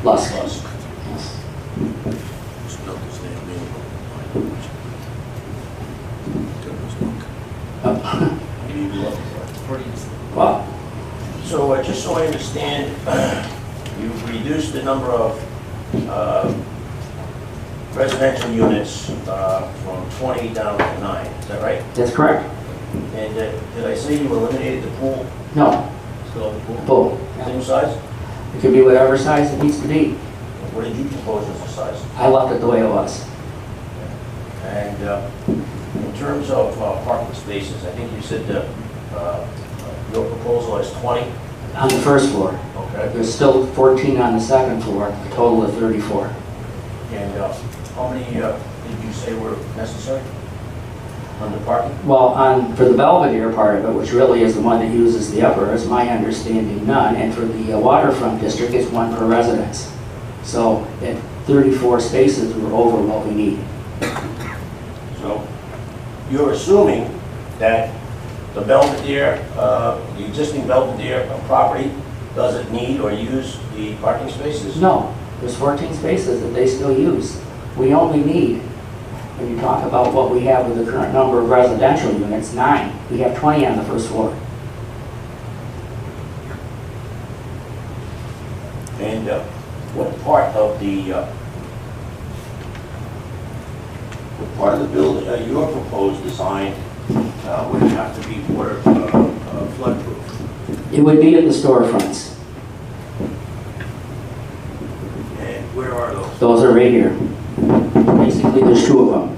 Lusk. Lusk. Yes. Spelled his name name. Oh. Well, So just so I understand, you've reduced the number of residential units from 20 down to 9, is that right? that's correct. And did I say you eliminated the pool? No, Still have the pool? full. Same size? It could be whatever size it needs to be. What did you propose as the size? I left it the way it was. And in terms of parking spaces, I think you said your proposal is 20? On the first floor. Okay. There's still 14 on the second floor, a total of 34. And how many did you say were necessary on the parking? Well, for the Belvedere part of it, which really is the one that uses the upper, is my understanding none. And for the waterfront district, it's one per residence. So at 34 spaces, we're over what we need. So you're assuming that the Belvedere, the existing Belvedere property doesn't need or use the parking spaces? No, there's 14 spaces that they still use. We only need, when you talk about what we have with the current number of residential units, 9. We have 20 on the first floor. And what part of the building, your proposed design would have to be water floodproof? It would be at the storefronts. And where are those? Those are right here. Basically, there's 2 of them.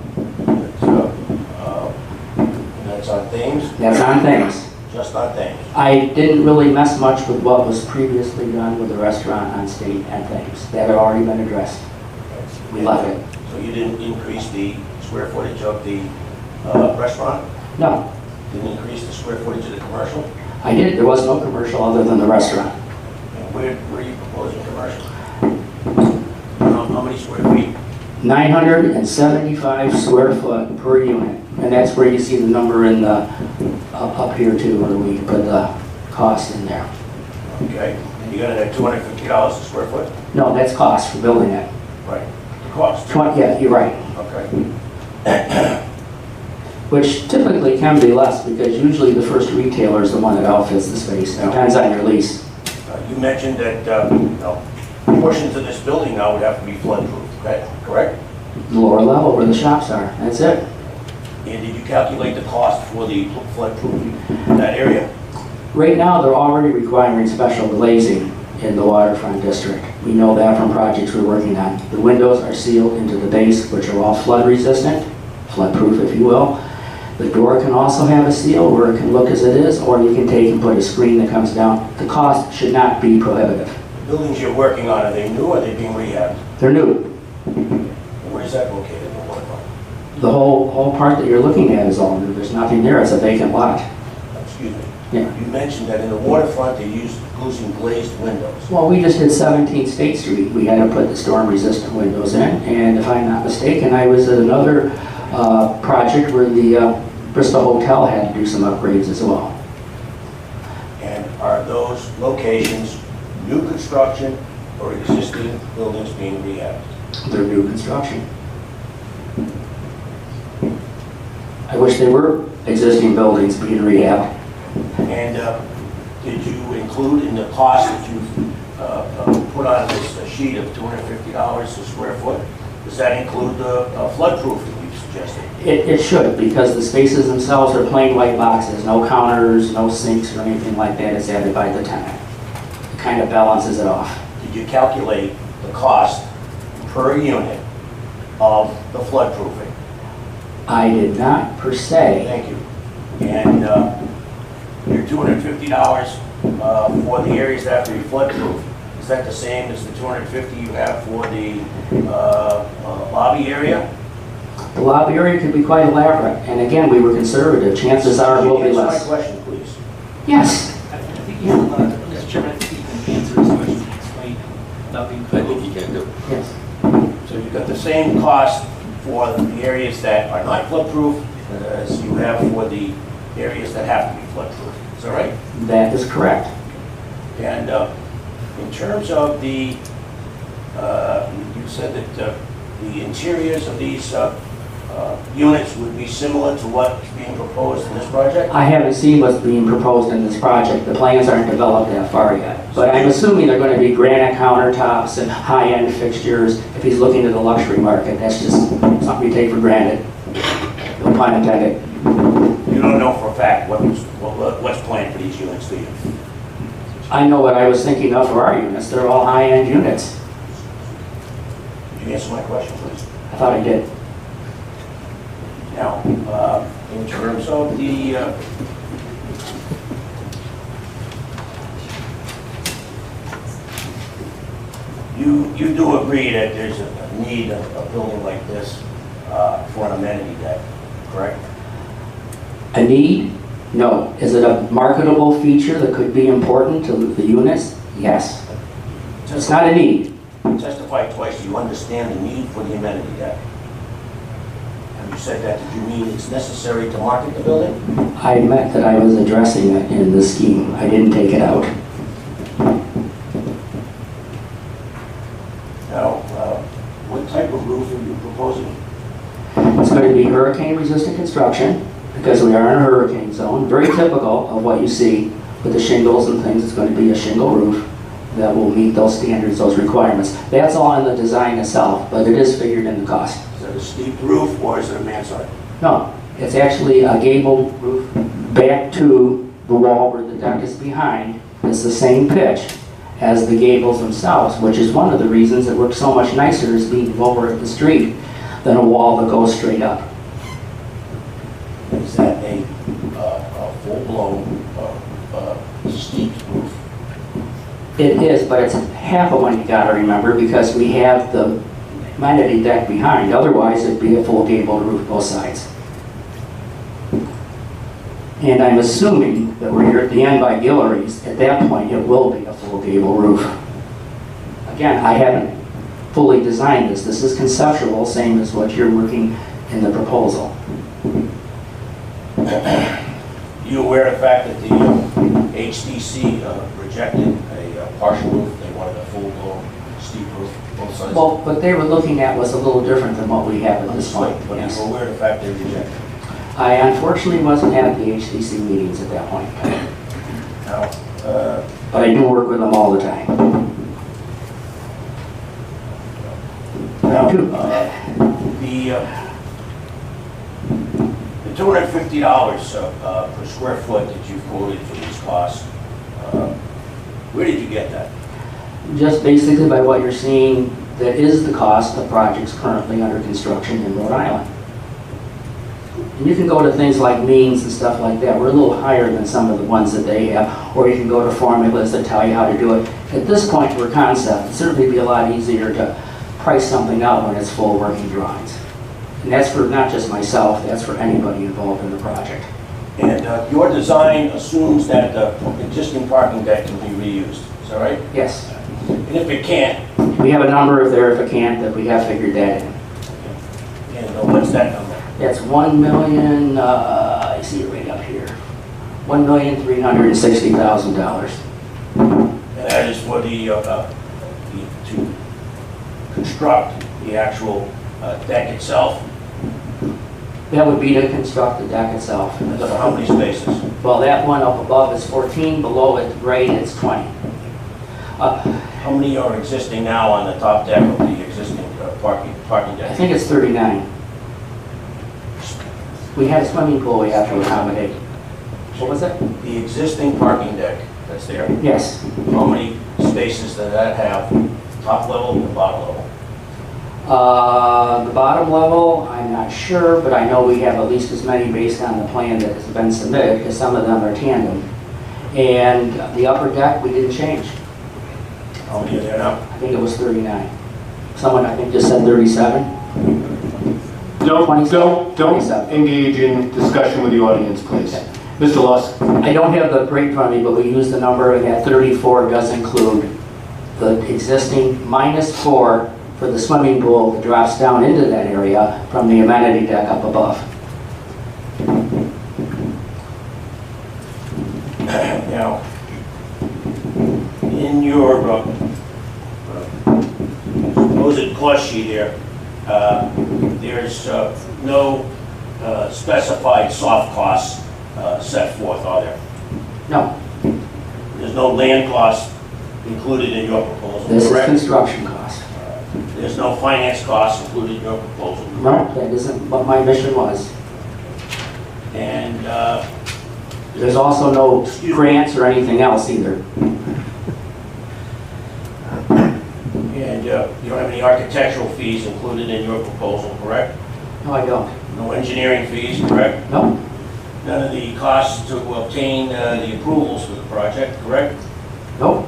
That's on Thames? That's on Thames. Just on Thames? I didn't really mess much with what was previously done with the restaurant on State and Thames. That had already been addressed. We left it. So you didn't increase the square footage of the restaurant? No, Didn't increase the square footage of the commercial? I did. There was no commercial other than the restaurant. And where are you proposing commercial? How many square feet? 975 square foot per unit. And that's where you see the number in the, up here too, where we put the cost in there. Okay. And you got it at $250 a square foot? No, that's cost for building it. Right. The cost? 20, yeah, you're right. Okay. Which typically can be less because usually the first retailer is the one that outfits the space. It depends on your lease. You mentioned that portions of this building now would have to be flood-proof, correct? The lower level where the shops are, that's it. And did you calculate the cost for the flood-proofing in that area? Right now, they're already requiring special glazing in the waterfront district. We know that from projects we're working on. The windows are sealed into the base, which are all flood resistant, flood-proof if you will. The door can also have a seal where it can look as it is, or you can take and put a screen that comes down. The cost should not be prohibitive. The buildings you're working on, are they new or are they being rehabbed? They're new. And where is that located in the waterfront? The whole part that you're looking at is all new. There's nothing there. It's a vacant lot. Excuse me. Yeah. You mentioned that in the waterfront they used glazed windows. Well, we just did 17th State Street. We had to put the storm-resistant windows in, and if I'm not mistaken, I was at another project where the Bristol Hotel had to do some upgrades as well. And are those locations new construction or existing buildings being rehabbed? They're new construction. I wish they were existing buildings being rehabbed. And did you include in the cost that you've put on this sheet of $250 a square foot, does that include the flood-proof that you've suggested? It should, because the spaces themselves are plain white boxes, no counters, no sinks or anything like that is added by the tenant. It kind of balances it off. Did you calculate the cost per unit of the flood-proofing? I did not, per se. Thank you. And your $250 for the areas that have to be flood-proof, is that the same as the $250 you have for the lobby area? The lobby area could be quite elaborate, and again, we were conservative. Chances are it will be Answer my less. question, please. Yes. I think you have Mr. Chairman, I think you can answer this question and explain without being. I think you can do. Yes. So you've got the same cost for the areas that are not flood-proof as you have for the areas that have to be flood-proof. Is that right? That is correct. And in terms of the You said that the interiors of these units would be similar to what's being proposed in this project? I haven't seen what's being proposed in this project. The plans aren't developed that far yet. But I'm assuming they're going to be granite countertops and high-end fixtures. If he's looking at the luxury market, that's just something you take for granted. No pun intended. You don't know for a fact what's planned for these units, do you? I know what I was thinking of for our units. They're all high-end units. Could you answer my question, please? I thought I did. Now, in terms of the you do agree that there's a need of a building like this for an amenity deck, correct? A need? No. Is it a marketable feature that could be important to the units? Yes. It's not a need. You testified twice. Do you understand the need for the amenity deck? Have you said that? Did you mean it's necessary to market the building? I meant that I was addressing it in the scheme. I didn't take it out. Now, what type of roof are you proposing? It's going to be hurricane-resistant construction because we are in a hurricane zone. Very typical of what you see with the shingles and things. It's going to be a shingle roof that will meet those standards, those requirements. That's all in the design itself, but it is figured in the cost. Is it a steep roof or is it a mansard? No, it's actually a gabled roof back to the wall where the deck is behind. It's the same pitch as the gables themselves, which is one of the reasons it works so much nicer as being lower at the street than a wall that goes straight up. Is that a full-blown steep roof? It is, but it's half of one you gotta remember because we have the amenity deck behind. Otherwise, it'd be a full gabled roof both sides. And I'm assuming that we're here at the end by Guillory's. At that point, it will be a full gable roof. Again, I haven't fully designed this. This is conceptual, same as what you're working in the proposal. You aware of the fact that the HDC rejected a partial roof? They wanted a full-blown steep roof, both sides? Well, what they were looking at was a little different than what we have at this point. But Yes. you're aware of the fact they rejected? I unfortunately wasn't at the HDC meetings at that point. Now, But I do work with them all the time. now the $250 per square foot that you've quoted for these costs, where did you get that? Just basically by what you're seeing, that is the cost of projects currently under construction in Rhode Island. And you can go to things like means and stuff like that. We're a little higher than some of the ones that they have, or you can go to formulas that tell you how to do it. At this point, we're concept. It'd certainly be a lot easier to price something out when it's full working drawings. And that's for not just myself, that's for anybody involved in the project. And your design assumes that the existing parking deck can be reused, is that right? Yes. And if it can't, We have a number if there, if it can't, that we have figured that in. and what's that number? That's 1 million, I see it right up here, $1,360,000. And that is for to construct the actual deck itself. That would be to construct the deck itself. For how many spaces? Well, that one up above is 14, below it, grade, it's 20. How many are existing now on the top deck of the existing parking I deck? think it's 39. We have a swimming pool we have to accommodate. What was it? The existing parking deck that's there, Yes. how many spaces does that have, top level and bottom level? The bottom level, I'm not sure, but I know we have at least as many based on the plan that has been submitted, because some of them are tandem. And the upper deck, we didn't change. How many are there now? I think it was 39. Someone, I think, just said 37. Don't 27. engage in discussion with the audience, please. Okay. Mr. Lusk. I don't have the break from me, but we used the number, and that 34 does include the existing -4 for the swimming pool that drops down into that area from the amenity deck up above. Now, in your cost sheet here, there's no specified soft costs set forth, are there? No, There's no land cost included in your proposal, this is correct? construction cost. There's no finance costs included in your proposal, No, correct? that isn't what my mission was. And There's also no grants or anything else either. you don't have any architectural fees included in your proposal, correct? No, I don't. No engineering fees, correct? No, None of the costs to obtain the approvals for the project, correct? no,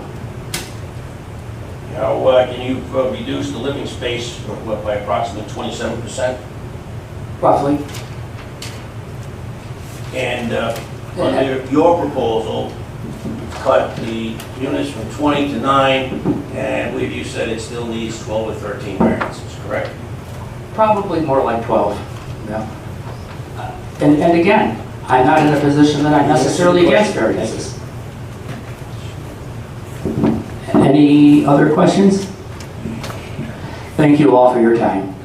Now, can you reduce the living space by approximately 27%? roughly. And under your proposal, cut the units from 20 to 9, and I believe you said it still needs 12 or 13 variances, correct? Probably more like 12, yeah. And again, I'm not in a position that I'm necessarily against variances. Any other questions? Thank you all for your time.